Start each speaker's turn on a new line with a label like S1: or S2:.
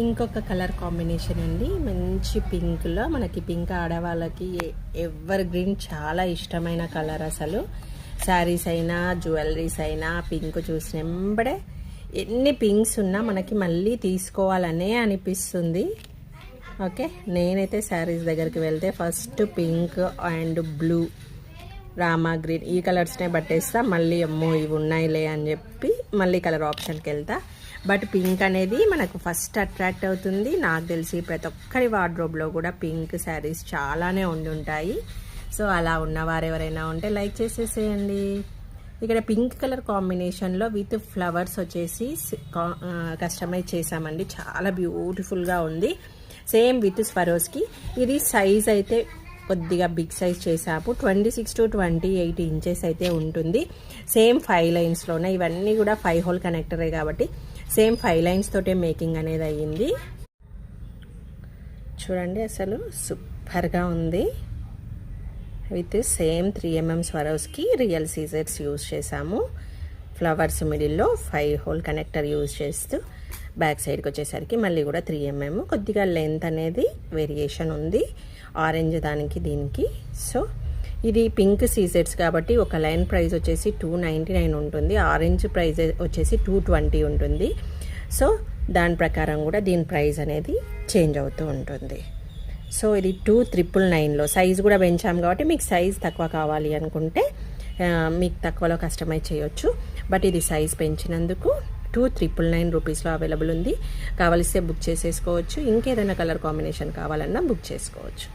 S1: ఇంకొక colour combination అండి, మంచి పింక్లో. మనకి పింక్ ఆడవాళ్ళకి ఎవర్ గ్రీన్ చాలా ఇష్టమైన కలర్. అసలు శారీస్ అయినా జ్యువెలరీస్ అయినా పింక్ చూసినప్పుడే ఎన్ని పింక్స్ ఉన్నా మనకి మళ్ళీ తీసుకోవాలనే అనిపిస్తుంది. ఓకే, నేనైతే శారీస్ దగ్గరికి వెళ్తే first pink and blue, Rama green ఈ కలర్స్నే పట్టేస్తా. మళ్ళీ అమ్మో ఇవి ఉన్నాయిలే అని చెప్పి మళ్ళీ కలర్ ఆప్షన్కి వెళ్తా. బట్ పింక్ అనేది మనకు ఫస్ట్ అట్రాక్ట్ అవుతుంది. నాకు తెలిసి ప్రతి ఒక్కరి వార్డ్రోబ్లో కూడా పింక్ శారీస్ చాలానే ఉండి ఉంటాయి. సో అలా ఉన్నవారు ఎవరైనా ఉంటే లైక్ చేసేసేయండి. ఇక్కడ పింక్ కలర్ కాంబినేషన్లో విత్ ఫ్లవర్స్ వచ్చేసి కస్టమైజ్ చేసామండి. చాలా బ్యూటిఫుల్గా ఉంది. Same with Swarovski. ఇది సైజ్ అయితే కొద్దిగా బిగ్ సైజ్ చేసాము. 26 to 28 ఇంచెస్ అయితే ఉంటుంది. సేమ్ 5 లైన్స్లోనే. ఇవన్నీ కూడా 5 హోల్ కనెక్టరే కాబట్టి సేమ్ 5 లైన్స్ తోటే మేకింగ్ అనేది అయ్యింది. చూడండి అసలు సూపర్గా ఉంది. With same 3mm Swarovski real scissors use చేసాము. ఫ్లవర్స్ మిడిల్లో 5 హోల్ కనెక్టర్ యూజ్ చేస్తూ బ్యాక్ సైడ్కి వచ్చేసరికి మళ్ళీ కూడా 3mm. కొద్దిగా లెంత్ అనేది వేరియేషన్ ఉంది ఆరెంజ్ దానికి దీనికి. సో ఇది పింక్ సీజెట్స్ కాబట్టి ఒక లైన్ ప్రైస్ వచ్చేసి 299 ఉంటుంది. ఆరెంజ్ ప్రైస్ వచ్చేసి 220 ఉంటుంది. సో దాని ప్రకారం కూడా దీని ప్రైస్ అనేది చేంజ్ అవుతూ ఉంటుంది. సో ఇది 2999లో సైజ్ కూడా పెంచాము కాబట్టి మీకు సైజ్ తక్కువ కావాలి అనుకుంటే మీకు తక్కువలో కస్టమైజ్ చేయొచ్చు. బట్ ఇది సైజ్ పెంచినందుకు 2999 రూపీస్లో అవైలబుల్ ఉంది. కావలిస్తే బుక్ చేసేసుకోవచ్చు. ఇంకేదైనా కలర్ కాంబినేషన్ కావాలన్నా బుక్ చేసుకోవచ్చు.